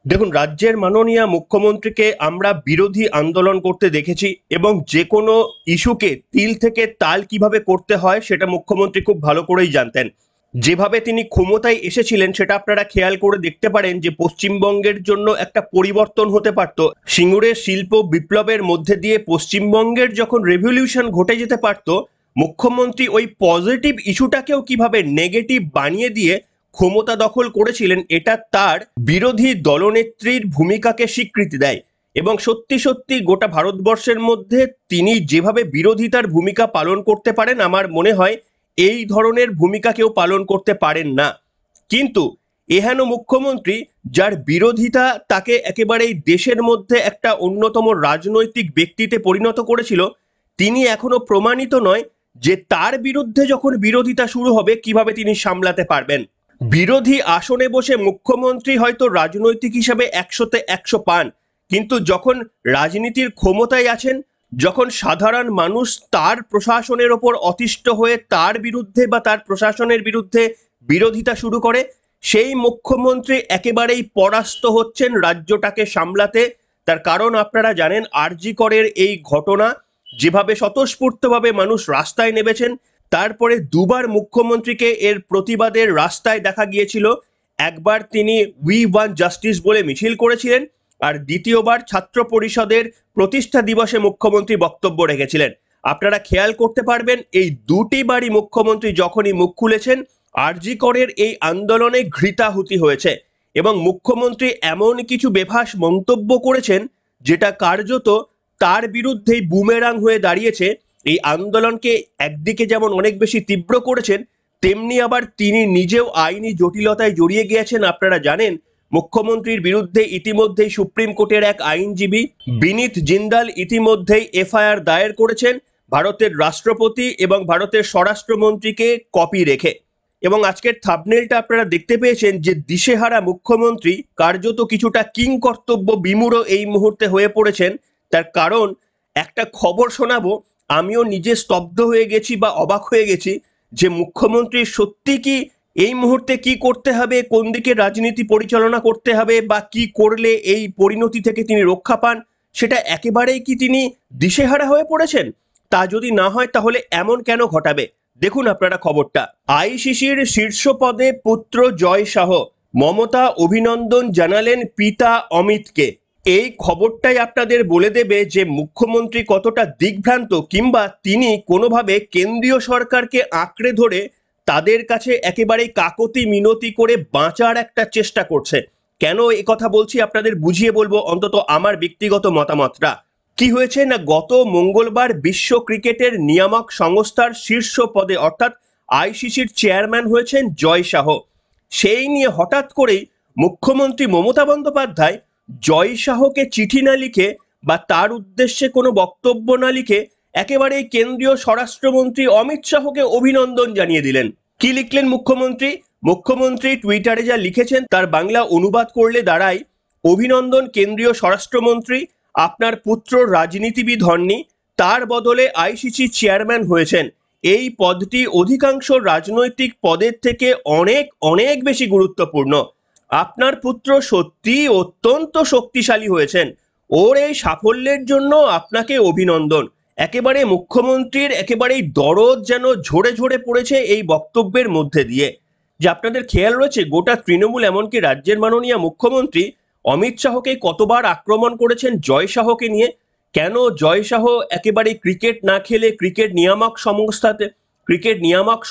দেখুন, রাজ্যের মাননীয় মুখ্যমন্ত্রীকে আমরা বিরোধী আন্দোলন করতে দেখেছি এবং যে কোনো ইস্যুকে তিল থেকে তাল কিভাবে করতে হয় সেটা মুখ্যমন্ত্রী খুব ভালো করেই জানতেন। যেভাবে তিনি ক্ষমতায় এসেছিলেন সেটা আপনারা খেয়াল করে দেখতে পারেন যে পশ্চিমবঙ্গের জন্য একটা পরিবর্তন হতে পারত। সিঙ্গুরের শিল্প বিপ্লবের মধ্যে দিয়ে পশ্চিমবঙ্গের যখন রেভলিউশন ঘটে যেতে পারত, মুখ্যমন্ত্রী ওই পজিটিভ ইস্যুটাকেও কিভাবে নেগেটিভ বানিয়ে দিয়ে ক্ষমতা দখল করেছিলেন, এটা তার বিরোধী দলনেত্রীর ভূমিকাকে স্বীকৃতি দেয়। এবং সত্যি সত্যি গোটা ভারতবর্ষের মধ্যে তিনি যেভাবে বিরোধিতার ভূমিকা পালন করতে পারেন, আমার মনে হয় এই ধরনের ভূমিকা কেউ পালন করতে পারেন না। কিন্তু এহেন মুখ্যমন্ত্রী যার বিরোধিতা তাকে একেবারেই দেশের মধ্যে একটা অন্যতম রাজনৈতিক ব্যক্তিতে পরিণত করেছিল, তিনি এখনো প্রমাণিত নয় যে তার বিরুদ্ধে যখন বিরোধিতা শুরু হবে কিভাবে তিনি সামলাতে পারবেন। বিরোধী আসনে বসে মুখ্যমন্ত্রী হয়তো রাজনৈতিক হিসাবে 100-তে 100 পান, কিন্তু যখন রাজনীতির ক্ষমতায় আছেন, যখন সাধারণ মানুষ তার প্রশাসনের ওপর অতিষ্ঠ হয়ে তার বিরুদ্ধে বা তার প্রশাসনের বিরুদ্ধে বিরোধিতা শুরু করে, সেই মুখ্যমন্ত্রী একেবারেই পরাস্ত হচ্ছেন রাজ্যটাকে সামলাতে। তার কারণ আপনারা জানেন, আরজি করের এই ঘটনা, যেভাবে স্বতঃস্ফূর্তভাবে মানুষ রাস্তায় নেমেছেন, তারপরে দুবার মুখ্যমন্ত্রীকে এর প্রতিবাদের রাস্তায় দেখা গিয়েছিল। একবার তিনি উই ওয়ান্ট জাস্টিস বলে মিছিল করেছিলেন, আর দ্বিতীয়বার ছাত্র পরিষদের প্রতিষ্ঠা দিবসে মুখ্যমন্ত্রী বক্তব্য রেখেছিলেন। আপনারা খেয়াল করতে পারবেন এই দুটি বারই মুখ্যমন্ত্রী যখনই মুখ খুলেছেন, আরজি করের এই আন্দোলনে ঘৃতাহুতি হয়েছে এবং মুখ্যমন্ত্রী এমন কিছু বেফাঁস মন্তব্য করেছেন যেটা কার্যত তার বিরুদ্ধেই বুমেরাং হয়ে দাঁড়িয়েছে। এই আন্দোলনকে একদিকে যেমন অনেক বেশি তীব্র করেছেন, তেমনি আবার তিনি নিজেও আইনি জটিলতায় জড়িয়ে গিয়েছেন। আপনারা জানেন, মুখ্যমন্ত্রীর বিরুদ্ধে ইতিমধ্যেই সুপ্রিম কোর্টের এক আইনজীবী বিনীত জিন্দাল ইতিমধ্যেই এফআইআর দায়ের করেছেন ভারতের রাষ্ট্রপতি এবং ভারতের স্বরাষ্ট্রমন্ত্রীকে কপি রেখে। এবং আজকের থাম্বনেলটা আপনারা দেখতে পেয়েছেন যে দিশেহারা মুখ্যমন্ত্রী কার্যত কিছুটা কিং কর্তব্য বিমূঢ় এই মুহূর্তে হয়ে পড়েছেন। তার কারণ, একটা খবর শোনাবো, আমিও নিজে স্তব্ধ হয়ে গেছি বা অবাক হয়ে গেছি যে মুখ্যমন্ত্রীর সত্যি কি এই মুহূর্তে কি করতে হবে, কোন দিকে রাজনীতি পরিচালনা করতে হবে, বা কি করলে এই পরিণতি থেকে তিনি রক্ষা পান, সেটা একেবারেই কি তিনি দিশেহারা হয়ে পড়েছেন? তা যদি না হয় তাহলে এমন কেন ঘটাবে? দেখুন আপনারা খবরটা। আইসিসির শীর্ষ পদে পুত্র জয় শাহ, মমতা অভিনন্দন জানালেন পিতা অমিতকে। এই খবরটাই আপনাদের বলে দেবে যে মুখ্যমন্ত্রী কতটা দিগ্ভ্রান্ত, কিংবা তিনি কোনোভাবে কেন্দ্রীয় সরকারকে আঁকড়ে ধরে তাদের কাছে একেবারেই কাকতি মিনতি করে বাঁচার একটা চেষ্টা করছে। কেন এ কথা বলছি আপনাদের বুঝিয়ে বলবো, অন্তত আমার ব্যক্তিগত মতামতটা। কি হয়েছে না, গত মঙ্গলবার বিশ্ব ক্রিকেটের নিয়ামক সংস্থার শীর্ষ পদে অর্থাৎ আইসিসির চেয়ারম্যান হয়েছেন জয় শাহ। সেই নিয়ে হঠাৎ করেই মুখ্যমন্ত্রী মমতা বন্দ্যোপাধ্যায় জয় শাহকে চিঠি না লিখে বা তার উদ্দেশ্যে কোনো বক্তব্য না লিখে একেবারেই কেন্দ্রীয় স্বরাষ্ট্রমন্ত্রী অমিত শাহকে অভিনন্দন জানিয়ে দিলেন। কি লিখলেন মুখ্যমন্ত্রী? মুখ্যমন্ত্রী টুইটারে যা লিখেছেন তার বাংলা অনুবাদ করলে দাঁড়ায়, অভিনন্দন কেন্দ্রীয় স্বরাষ্ট্রমন্ত্রী, আপনার পুত্র রাজনীতিবিদ হননি, তার বদলে আইসিসি চেয়ারম্যান হয়েছেন। এই পদটি অধিকাংশ রাজনৈতিক পদের থেকে অনেক অনেক বেশি গুরুত্বপূর্ণ। আপনার পুত্র সত্যি অত্যন্ত শক্তিশালী হয়েছেন। ওর এই সাফল্যের জন্য আপনাকে অভিনন্দন। একেবারে মুখ্যমন্ত্রীর একেবারেই দরদ যেন ঝরে ঝরে পড়েছে এই বক্তব্যের মধ্যে দিয়ে। যে আপনাদের খেয়াল রয়েছে, গোটা তৃণমূল এমনকি রাজ্যের মাননীয় মুখ্যমন্ত্রী অমিত শাহকে কতবার আক্রমণ করেছেন জয় শাহকে নিয়ে। কেন জয় শাহ একেবারে ক্রিকেট না খেলে ক্রিকেট নিয়ামক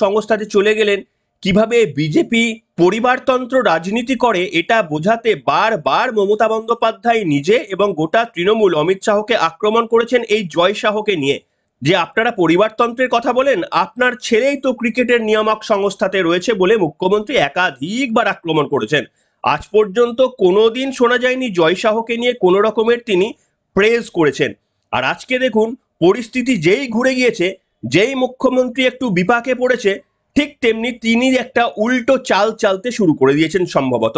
সংস্থাতে চলে গেলেন, কিভাবে বিজেপি পরিবারতন্ত্র রাজনীতি করে, এটা বোঝাতে বারবার মমতা বন্দ্যোপাধ্যায় নিজে এবং গোটা তৃণমূল অমিত শাহকে আক্রমণ করেছেন এই জয় শাহকে নিয়ে। যে আপনারা পরিবারতন্ত্রের কথা বলেন, আপনার ছেলেই তো ক্রিকেটের নিয়ামক সংস্থাতে রয়েছে বলে মুখ্যমন্ত্রী একাধিকবার আক্রমণ করেছেন। আজ পর্যন্ত কোনোদিন শোনা যায়নি জয় শাহকে নিয়ে কোনো রকমের তিনি প্রেজ করেছেন। আর আজকে দেখুন, পরিস্থিতি যেই ঘুরে গিয়েছে, যেই মুখ্যমন্ত্রী একটু বিপাকে পড়েছে, ঠিক তেমনি তিনি একটা উল্টো চাল চালতে শুরু করে দিয়েছেন সম্ভবত।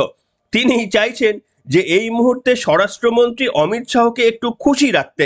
তিনি চাইছেন যে এই মুহূর্তে স্বরাষ্ট্রমন্ত্রী অমিত শাহকে একটু খুশি রাখতে,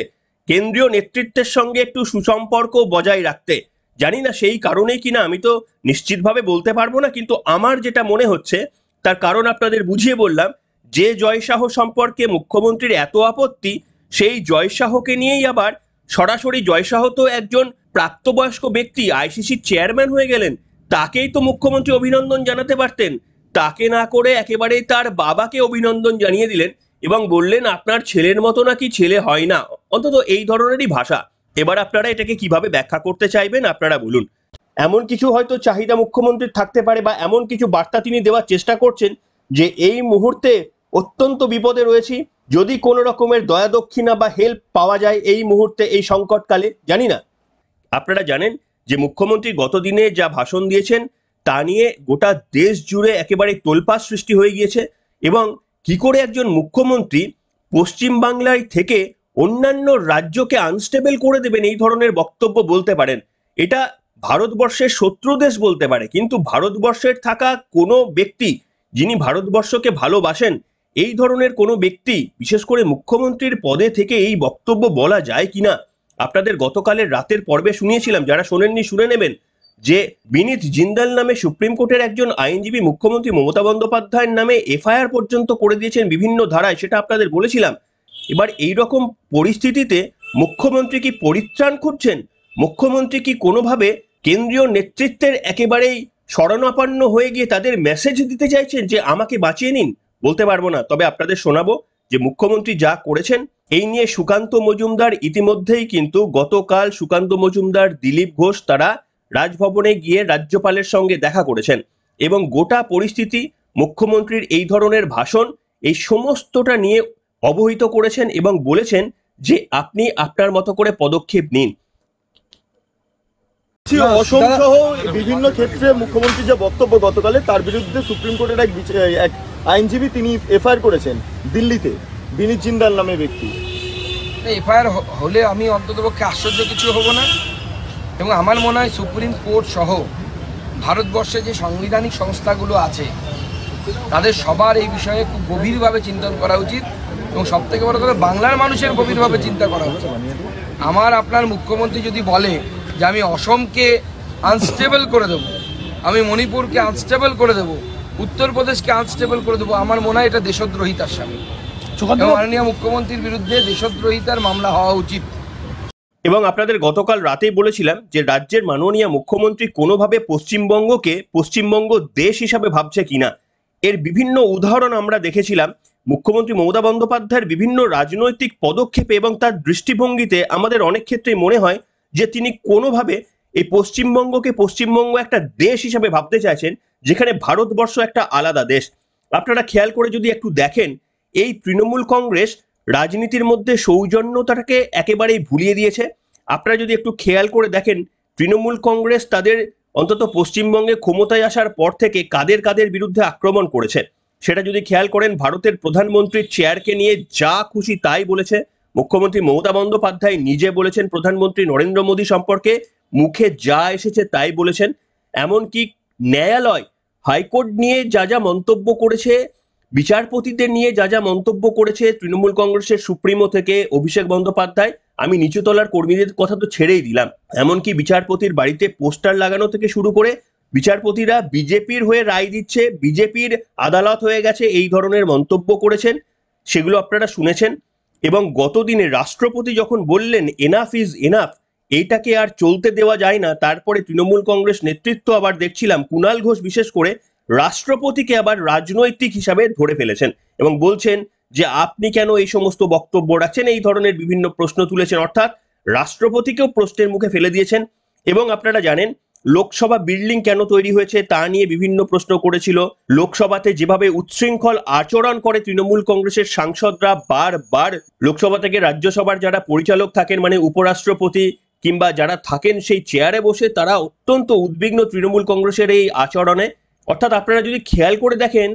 কেন্দ্রীয় নেতৃত্বের সঙ্গে একটু সুসম্পর্ক বজায় রাখতে। জানি না সেই কারণেই কিনা, আমি তো নিশ্চিতভাবে বলতে পারবো না, কিন্তু আমার যেটা মনে হচ্ছে তার কারণ আপনাদের বুঝিয়ে বললাম, যে জয়সাহ সম্পর্কে মুখ্যমন্ত্রীর এত আপত্তি, সেই জয়সাহকে নিয়েই আবার সরাসরি জয়সাহ তো একজন প্রাপ্তবয়স্ক ব্যক্তি, আইসিসির চেয়ারম্যান হয়ে গেলেন, তাকেই তো মুখ্যমন্ত্রী অভিনন্দন জানাতে পারতেন। তাকে না করে একেবারেই তার বাবাকে অভিনন্দন জানিয়ে দিলেন এবং বললেন আপনার ছেলের মতো নাকি ছেলে হয় না, অন্তত এই ধরনেরই ভাষা। এবার আপনারা এটাকে কিভাবে ব্যাখ্যা করতে চাইবেন আপনারা বলুন। এমন কিছু হয়তো চাহিদা মুখ্যমন্ত্রীর থাকতে পারে বা এমন কিছু বার্তা তিনি দেওয়ার চেষ্টা করছেন যে এই মুহূর্তে অত্যন্ত বিপদে রয়েছি, যদি কোনো রকমের দয়া দক্ষিণা বা হেল্প পাওয়া যায় এই মুহূর্তে এই সংকটকালে, জানি না। আপনারা জানেন যে মুখ্যমন্ত্রী গতদিনে যা ভাষণ দিয়েছেন তা নিয়ে গোটা দেশ জুড়ে একেবারে তোলপাড় সৃষ্টি হয়ে গিয়েছে। এবং কি করে একজন মুখ্যমন্ত্রী পশ্চিমবাংলায় থেকে অন্যান্য রাজ্যকে আনস্টেবল করে দেবেন এই ধরনের বক্তব্য বলতে পারেন? এটা ভারতবর্ষের শত্রু দেশ বলতে পারে, কিন্তু ভারতবর্ষের থাকা কোনো ব্যক্তি যিনি ভারতবর্ষকে ভালোবাসেন এই ধরনের কোনো ব্যক্তি, বিশেষ করে মুখ্যমন্ত্রীর পদে থেকে এই বক্তব্য বলা যায় কিনা? আপনাদের গতকালের রাতের পর্বে শুনিয়েছিলাম, যারা শোনেননি শুনে নেবেন, যে বিনীত জিন্দাল নামে সুপ্রিম কোর্টের একজন আইনজীবী মুখ্যমন্ত্রী মমতা বন্দ্যোপাধ্যায়ের নামে এফআইআর পর্যন্ত করে দিয়েছেন বিভিন্ন ধারায়, সেটা আপনাদের বলেছিলাম। এবার এই রকম পরিস্থিতিতে মুখ্যমন্ত্রী কি পরিত্রাণ খুঁজছেন? মুখ্যমন্ত্রী কি কোনোভাবে কেন্দ্রীয় নেতৃত্বের একেবারেই শরণাপন্ন হয়ে গিয়ে তাদের মেসেজ দিতে চাইছেন যে আমাকে বাঁচিয়ে নিন? বলতে পারবো না, তবে আপনাদের শোনাবো যে মুখ্যমন্ত্রী যা করেছেন এই নিয়ে সুকান্ত মজুমদার ইতিমধ্যেই কিন্তু গতকাল সুকান্ত মজুমদার, দিলীপ ঘোষ তারা রাজভবনে গিয়ে রাজ্যপালের সঙ্গে দেখা করেছেন এবং গোটা পরিস্থিতি, মুখ্যমন্ত্রীর এই ধরনের ভাষণ, এই সমস্তটা নিয়ে অবহিত করেছেন এবং বলেছেন যে আপনি আপনার মতো করে পদক্ষেপ নিন। অসম সহ বিভিন্ন ক্ষেত্রে মুখ্যমন্ত্রী যে বক্তব্য গতকালে, তার বিরুদ্ধে সুপ্রিম কোর্টের এক আইনজীবী তিনি এফআইআর করেছেন দিল্লিতে, বিনীত জিন্দাল নামে ব্যক্তি। এফআইআর হলে আমি অন্ততপক্ষে আশ্চর্য কিছু হব না, এবং আমার মনে হয় সুপ্রিম কোর্ট সহ ভারতবর্ষে যে সাংবিধানিক সংস্থাগুলো আছে তাদের সবার এই বিষয়ে খুব গভীরভাবে চিন্তন করা উচিত, এবং সবথেকে বড় কথা বাংলার মানুষের গভীরভাবে চিন্তা করা উচিত। আমার আপনার মুখ্যমন্ত্রী যদি বলে যে আমি অসমকে আনস্টেবল করে দেব, আমি মণিপুরকে আনস্টেবল করে দেব, উত্তরপ্রদেশকে আনস্টেবল করে দেবো, আমার মনে হয় এটা দেশদ্রোহিতার সামিল। মাননীয় মুখ্যমন্ত্রীর বিরুদ্ধে দেশদ্রোহিতার মামলা হওয়া উচিত। এবং আপনাদের গতকাল রাতেই বলেছিলাম যে রাজ্যের মাননীয় মুখ্যমন্ত্রী কোনোভাবে পশ্চিমবঙ্গকে পশ্চিমবঙ্গ দেশ হিসাবে ভাবছে কিনা, এর বিভিন্ন উদাহরণ আমরা দেখেছিলাম। মুখ্যমন্ত্রী মমতা বন্দ্যোপাধ্যায়ের বিভিন্ন রাজনৈতিক পদক্ষেপে এবং তার দৃষ্টিভঙ্গিতে আমাদের অনেক ক্ষেত্রেই মনে হয় যে তিনি কোনোভাবে এই পশ্চিমবঙ্গকে পশ্চিমবঙ্গ একটা দেশ হিসাবে ভাবতে চাইছেন, যেখানে ভারতবর্ষ একটা আলাদা দেশ। আপনারা খেয়াল করে যদি একটু দেখেন, এই তৃণমূল কংগ্রেস রাজনীতির মধ্যে সৌজন্যতাটাকে একেবারেই ভুলিয়ে দিয়েছে। আপনারা যদি একটু খেয়াল করে দেখেন, তৃণমূল কংগ্রেস তাদের অন্তত পশ্চিমবঙ্গে ক্ষমতায় আসার পর থেকে কাদের কাদের বিরুদ্ধে আক্রমণ করেছে সেটা যদি খেয়াল করেন, ভারতের প্রধানমন্ত্রীর চেয়ারকে নিয়ে যা খুশি তাই বলেছে। মুখ্যমন্ত্রী মমতা বন্দ্যোপাধ্যায় নিজে বলেছেন প্রধানমন্ত্রী নরেন্দ্র মোদী সম্পর্কে মুখে যা এসেছে তাই বলেছেন। এমনকি ন্যায়ালয়, হাইকোর্ট নিয়ে যা যা মন্তব্য করেছে, বিচারপতিদের নিয়ে যা যা মন্তব্য করেছে তৃণমূল কংগ্রেসের সুপ্রিমো থেকে অভিষেক বন্দ্যোপাধ্যায়, আমি নিচুতলার কর্মীদের কথা তো ছেড়েই দিলাম, এমনকি বিচারপতির বাড়িতে পোস্টার লাগানো থেকে শুরু করে বিচারপতিরা বিজেপির হয়ে রায় দিচ্ছে, বিজেপির আদালত হয়ে গেছে, এই ধরনের মন্তব্য করেছেন, সেগুলো আপনারা শুনেছেন। এবং গতদিনে রাষ্ট্রপতি যখন বললেন এনাফ ইজ এনাফ, এইটাকে আর চলতে দেওয়া যায় না, তারপরে তৃণমূল কংগ্রেস নেতৃত্ব আবার দেখছিলাম কুণাল ঘোষ বিশেষ করে রাষ্ট্রপতিকে আবার রাজনৈতিক হিসাবে ধরে ফেলেছেন এবং বলছেন যে আপনি কেন এই সমস্ত বক্তব্য রাখছেন, এই ধরনের বিভিন্ন প্রশ্ন তুলেছেন, অর্থাৎ রাষ্ট্রপতিকেও প্রশ্নের মুখে ফেলে দিয়েছেন। এবং আপনারা জানেন লোকসভা বিল্ডিং কেন তৈরি হয়েছে তা নিয়ে বিভিন্ন প্রশ্ন করেছিল। লোকসভাতে যেভাবে উচ্ছৃঙ্খল আচরণ করে তৃণমূল কংগ্রেসের সাংসদরা, বারবার লোকসভা থেকে রাজ্যসভার যারা পরিচালক থাকেন, মানে উপরাষ্ট্রপতি কিংবা যারা থাকেন সেই চেয়ারে বসে, তারা অত্যন্ত উদ্বিগ্ন তৃণমূল কংগ্রেসের এই আচরণে। অর্থাৎ আপনারা যদি খেয়াল করে দেখেন,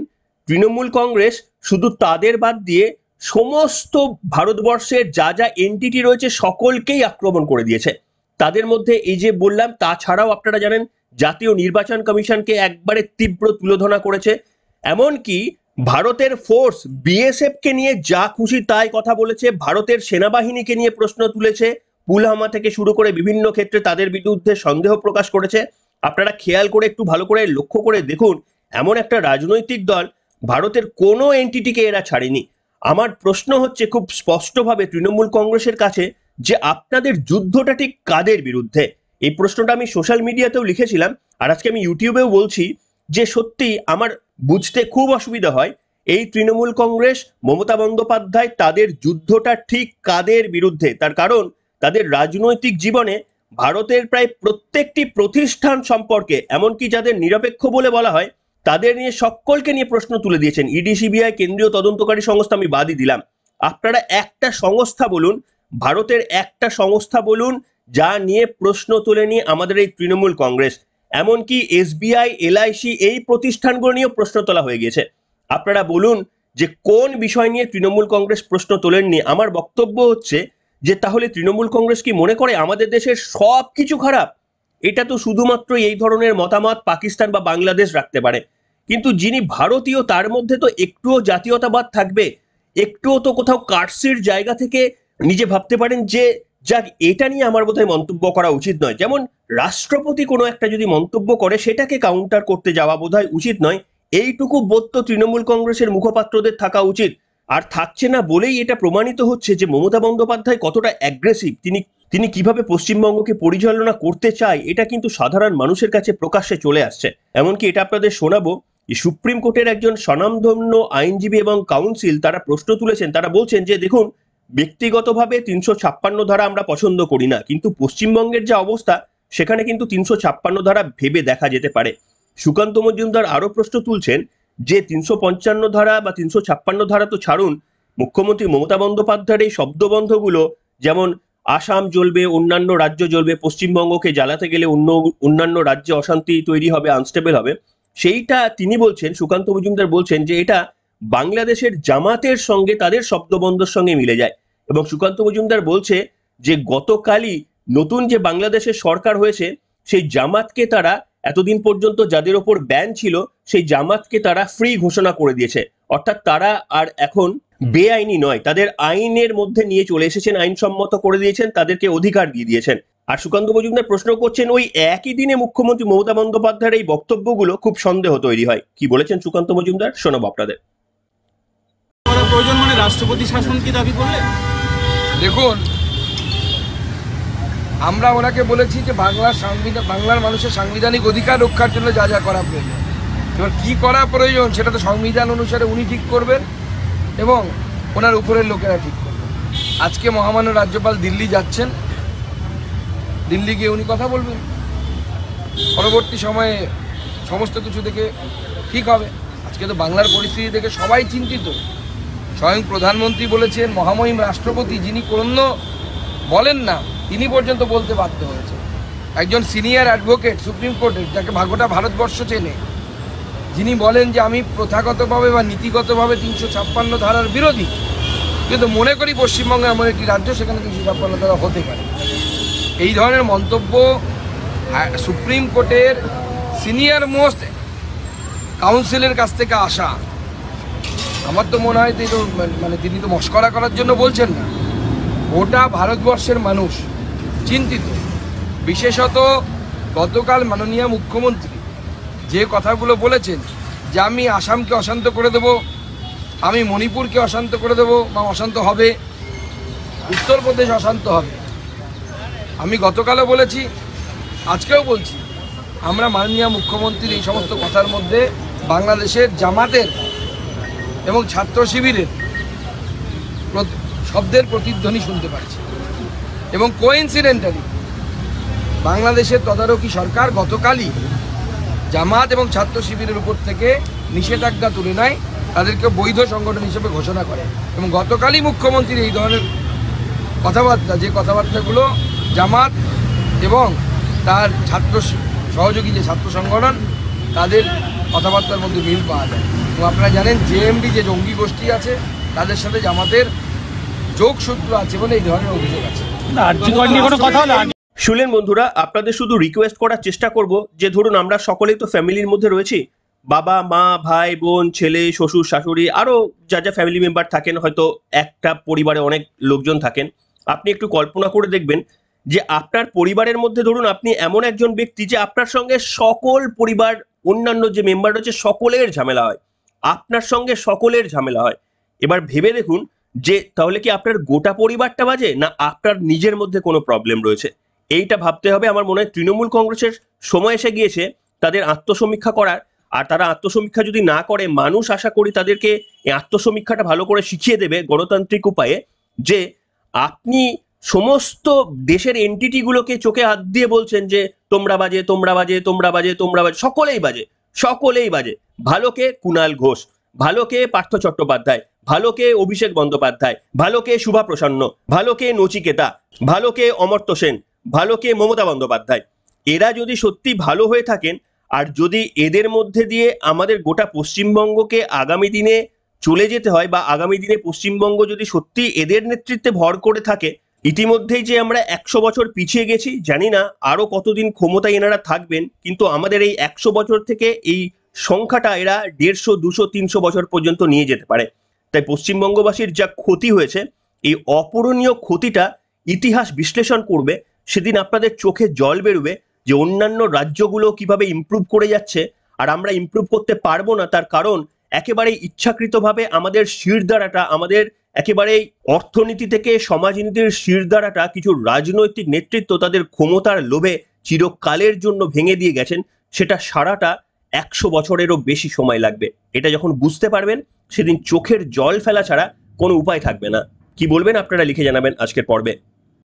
তৃণমূল কংগ্রেস শুধু তাদের বাদ দিয়ে সমস্ত ভারতবর্ষের যা যা এনটিটি রয়েছে সকলকেই আক্রমণ করে দিয়েছে। তাদের মধ্যে এই যে বললাম, তাছাড়াও আপনারা জানেন জাতীয় নির্বাচন কমিশনকে একবারে তীব্র তুলোধনা করেছে। এমনকি ভারতের ফোর্স বিএসএফ কে নিয়ে যা খুশি তাই কথা বলেছে, ভারতের সেনাবাহিনীকে নিয়ে প্রশ্ন তুলেছে, পুলওয়ামা থেকে শুরু করে বিভিন্ন ক্ষেত্রে তাদের বিরুদ্ধে সন্দেহ প্রকাশ করেছে। আপনারা খেয়াল করে একটু ভালো করে লক্ষ্য করে দেখুন, এমন একটা রাজনৈতিক দল ভারতের কোনো এন্টিটিকে এরা ছাড়েনি। আমার প্রশ্ন হচ্ছে খুব স্পষ্টভাবে তৃণমূল কংগ্রেসের কাছে যে আপনাদের যুদ্ধটা ঠিক কাদের বিরুদ্ধে? এই প্রশ্নটা আমি সোশ্যাল মিডিয়াতেও লিখেছিলাম, আর আজকে আমি ইউটিউবেও বলছি যে সত্যি আমার বুঝতে খুব অসুবিধা হয় এই তৃণমূল কংগ্রেস, মমতা বন্দ্যোপাধ্যায়, তাদের যুদ্ধটা ঠিক কাদের বিরুদ্ধে। তার কারণ তাদের রাজনৈতিক জীবনে ভারতের প্রায় প্রত্যেকটি প্রতিষ্ঠান সম্পর্কে, এমনকি যাদের নিরপেক্ষ বলে বলা হয়, তাদের নিয়ে সকলকে নিয়ে প্রশ্ন তুলে দিয়েছেন। ইডি, সিবিআই, কেন্দ্রীয় তদন্তকারী সংস্থা আমি বাদই দিলাম। আপনারা একটা সংস্থা বলুন, ভারতের একটা সংস্থা বলুন যা নিয়ে প্রশ্ন তোলেনি আমাদের এই তৃণমূল কংগ্রেস। এমনকি এসবিআই, এলআইসি এই প্রতিষ্ঠানগুলো নিয়েও প্রশ্ন তোলা হয়ে গেছে। আপনারা বলুন যে কোন বিষয় নিয়ে তৃণমূল কংগ্রেস প্রশ্ন তোলেননি। আমার বক্তব্য হচ্ছে যে তাহলে তৃণমূল কংগ্রেস কি মনে করে আমাদের দেশের সব কিছু খারাপ? এটা তো শুধুমাত্র এই ধরনের মতামত পাকিস্তান বা বাংলাদেশ রাখতে পারে, কিন্তু যিনি ভারতীয় তার মধ্যে তো একটুও জাতীয়তাবাদ থাকবে, একটুও তো কোথাও কাটসির জায়গা থেকে নিজে ভাবতে পারেন যে যাক, এটা নিয়ে আমার বোধহয় মন্তব্য করা উচিত নয়। যেমন রাষ্ট্রপতি কোনো একটা যদি মন্তব্য করে সেটাকে কাউন্টার করতে যাওয়া বোধহয় উচিত নয়, এইটুকু বোধ তো তৃণমূল কংগ্রেসের মুখপাত্রদের থাকা উচিত। আর থাকছে না বলেই এটা প্রমাণিত হচ্ছে যে মমতা বন্দ্যোপাধ্যায় কতটা অ্যাগ্রেসিভ, তিনি কিভাবে পশ্চিমবঙ্গকে পরিচালনা করতে চায় এটা কিন্তু সাধারণ মানুষের কাছে প্রকাশ্যে চলে আসছে। এমনকি এটা আপনাদের শোনাবো, সুপ্রিম কোর্টের একজন স্বনামধন্য আইনজীবী এবং কাউন্সিল তারা প্রশ্ন তুলেছেন। তারা বলছেন যে দেখুন, ব্যক্তিগতভাবে 356 ধারা আমরা পছন্দ করি না, কিন্তু পশ্চিমবঙ্গের যে অবস্থা সেখানে কিন্তু 356 ধারা ভেবে দেখা যেতে পারে। সুকান্ত মজুমদার আরো প্রশ্ন তুলছেন যে 355 ধারা বা 356 ধারা তো ছাড়ুন, মুখ্যমন্ত্রী মমতা বন্দ্যোপাধ্যায়ের এই শব্দবন্ধগুলো, যেমন আসাম জ্বলবে, অন্যান্য রাজ্য জ্বলবে, পশ্চিমবঙ্গকে জ্বালাতে গেলে অন্যান্য রাজ্যে অশান্তি তৈরি হবে, আনস্টেবল হবে, সেইটা তিনি বলছেন, সুকান্ত মজুমদার বলছেন যে এটা বাংলাদেশের জামাতের সঙ্গে, তাদের শব্দবন্ধের সঙ্গে মিলে যায়। এবং সুকান্ত মজুমদার বলছে যে গতকালই নতুন যে বাংলাদেশের সরকার হয়েছে সেই জামাতকে তারা এতদিন পর্যন্ত যাদের ওপর ব্যান ছিল সেই জামাতকে তারা ফ্রি ঘোষণা করে দিয়েছে। অর্থাৎ তারা আর এখন বেআইনি নয়, তাদের আইনের মধ্যে নিয়ে চলে এসেছেন, আইনসম্মত করে দিয়েছেন, তাদেরকে অধিকার দিয়ে দিয়েছেন। আর সুকান্ত মজুমদার প্রশ্ন করছেন ওই একই দিনে মুখ্যমন্ত্রী মমতা বন্দ্যোপাধ্যায়ের এই বক্তব্যগুলো খুব সন্দেহ তৈরি হয়। কি বলেছেন সুকান্ত মজুমদার, শোনাবো আপনাদের। প্রয়োজন মানে রাষ্ট্রপতি শাসন কি দাবি করলে? দেখুন, আমরা ওনাকে বলেছি যে বাংলার মানুষের সাংবিধানিক অধিকার রক্ষার জন্য যা যা করা প্রয়োজন, এবার কী করা প্রয়োজন সেটা তো সংবিধান অনুসারে উনি ঠিক করবেন এবং ওনার উপরের লোকেরা ঠিক করবেন। আজকে মহামান্য রাজ্যপাল দিল্লি যাচ্ছেন, দিল্লি গিয়ে উনি কথা বলবেন, পরবর্তী সময়ে সমস্ত কিছু দেখে ঠিক হবে। আজকে তো বাংলার পরিস্থিতি দেখে সবাই চিন্তিত। স্বয়ং প্রধানমন্ত্রী বলেছেন, মহামহিম রাষ্ট্রপতি যিনি কোনো বলেন না তিনি পর্যন্ত বলতে বাধ্য হয়েছে। একজন সিনিয়র অ্যাডভোকেট সুপ্রিম কোর্টের, যাকে গোটা ভারতবর্ষ চেনে, যিনি বলেন যে আমি প্রথাগতভাবে বা নীতিগতভাবে 356 ধারার বিরোধী, কিন্তু মনে করি পশ্চিমবঙ্গে এমন একটি রাজ্য সেখানে 356 ধারা হতে পারে। এই ধরনের মন্তব্য সুপ্রিম কোর্টের সিনিয়র মোস্ট কাউন্সিলের কাছ থেকে আসা, আমার তো মনে হয় মানে তিনি তো মস্করা করার জন্য বলছেন না। গোটা ভারতবর্ষের মানুষ চিন্তিত। বিশেষত গতকাল মাননীয় মুখ্যমন্ত্রী যে কথাগুলো বলেছেন যে আমি আসামকে অশান্ত করে দেব, আমি মণিপুরকে অশান্ত করে দেব বা অশান্ত হবে, উত্তরপ্রদেশ অশান্ত হবে। আমি গতকালও বলেছি, আজকেও বলছি, আমরা মাননীয় মুখ্যমন্ত্রীর এই সমস্ত কথার মধ্যে বাংলাদেশের জামাতের এবং ছাত্র শিবিরের শব্দের প্রতিধ্বনি শুনতে পাচ্ছি। এবং কোইন্সিডেন্টালি বাংলাদেশের তদারকি সরকার গতকালই জামাত এবং ছাত্র শিবিরের উপর থেকে নিষেধাজ্ঞা তুলে নেয়, তাদেরকে বৈধ সংগঠন হিসেবে ঘোষণা করে। এবং গতকালই মুখ্যমন্ত্রীর এই ধরনের কথাবার্তা, যে কথাবার্তাগুলো জামাত এবং তার ছাত্র সহযোগী যে ছাত্র সংগঠন, তাদের কথাবার্তার মধ্যে মিল পাওয়া যায়। এবং আপনারা জানেন জেএমবি যে জঙ্গি গোষ্ঠী আছে, তাদের সাথে জামাতের যোগসূত্র আছে বলে এই ধরনের অভিযোগ আছে। শুনলেন বন্ধুরা, আপনাদের শুধু রিকোয়েস্ট করার চেষ্টা করব যে ধরুন আমরা সকলেই তো ফ্যামিলির মধ্যে রয়েছি, বাবা মা ভাই বোন ছেলে শ্বশুর শাশুড়ি আরো যা যা ফ্যামিলি মেম্বার থাকেন, হয়তো একটা পরিবারে অনেক লোকজন থাকেন। আপনি একটু কল্পনা করে দেখবেন যে আপনার পরিবারের মধ্যে ধরুন আপনি এমন একজন ব্যক্তি যে আপনার সঙ্গে সকল পরিবার অন্যান্য যে মেম্বার রয়েছে সকলের ঝামেলা হয়। আপনার সঙ্গে সকলের ঝামেলা হয়। এবার ভেবে দেখুন যে তাহলে কি আপনার গোটা পরিবারটা বাজে, না আপনার নিজের মধ্যে কোনো প্রবলেম রয়েছে? এইটা ভাবতে হবে। আমার মনে হয় তৃণমূল কংগ্রেসের সময় এসে গিয়েছে তাদের আত্মসমীক্ষা করার। আর তারা আত্মসমীক্ষা যদি না করে, মানুষ আশা করি তাদেরকে এই আত্মসমীক্ষাটা ভালো করে শিখিয়ে দেবে গণতান্ত্রিক উপায়ে, যে আপনি সমস্ত দেশের এন্টিটিগুলোকে চোখে হাত দিয়ে বলছেন যে তোমরা বাজে, তোমরা বাজে, তোমরা বাজে, তোমরা বাজে, সকলেই বাজে, সকলেই বাজে। ভালোকে কুণাল ঘোষ, ভালোকে পার্থ চট্টোপাধ্যায়, ভালোকে অভিষেক বন্দ্যোপাধ্যায়, ভালোকে শুভা প্রসন্ন, ভালোকে নচিকেতা, ভালোকে অমর্ত্য সেন, ভালোকে মমতা বন্দ্যোপাধ্যায়। এরা যদি সত্যি ভালো হয়ে থাকেন, আর যদি এদের মধ্যে দিয়ে আমাদের গোটা পশ্চিমবঙ্গকে আগামী দিনে চলে যেতে হয়, বা আগামী দিনে পশ্চিমবঙ্গ যদি সত্যি এদের নেতৃত্বে ভর করে থাকে, ইতিমধ্যেই যে আমরা 100 বছর পিছিয়ে গেছি, জানি না আরো কতদিন ক্ষমতায় এনারা থাকবেন, কিন্তু আমাদের এই 100 বছর থেকে এই সংখ্যাটা এরা 150, 200, 300 বছর পর্যন্ত নিয়ে যেতে পারে। তাই পশ্চিমবঙ্গবাসীর যা ক্ষতি হয়েছে, এই অপূরণীয় ক্ষতিটা ইতিহাস বিশ্লেষণ করবে। সেদিন আপনাদের চোখে জল বেরোবে যে অন্যান্য রাজ্যগুলো কিভাবে ইমপ্রুভ করে যাচ্ছে, আর আমরা ইমপ্রুভ করতে পারবো না। তার কারণ একেবারে ইচ্ছাকৃতভাবে আমাদের শিরদাঁড়াটা, আমাদের একেবারে অর্থনীতি থেকে সমাজনীতির শিরদাঁড়াটা কিছু রাজনৈতিক নেতৃত্ব তাদের ক্ষমতার লোভে চিরকালের জন্য ভেঙে দিয়ে গেছেন। সেটা সারাটা 100 বছরেরও বেশি সময় লাগবে। এটা যখন বুঝতে পারবেন, সেদিন চোখের জল ফেলা ছাড়া কোনো উপায় থাকবে না। কি বলবেন আপনারা লিখে জানাবেন আজকের পর্বে।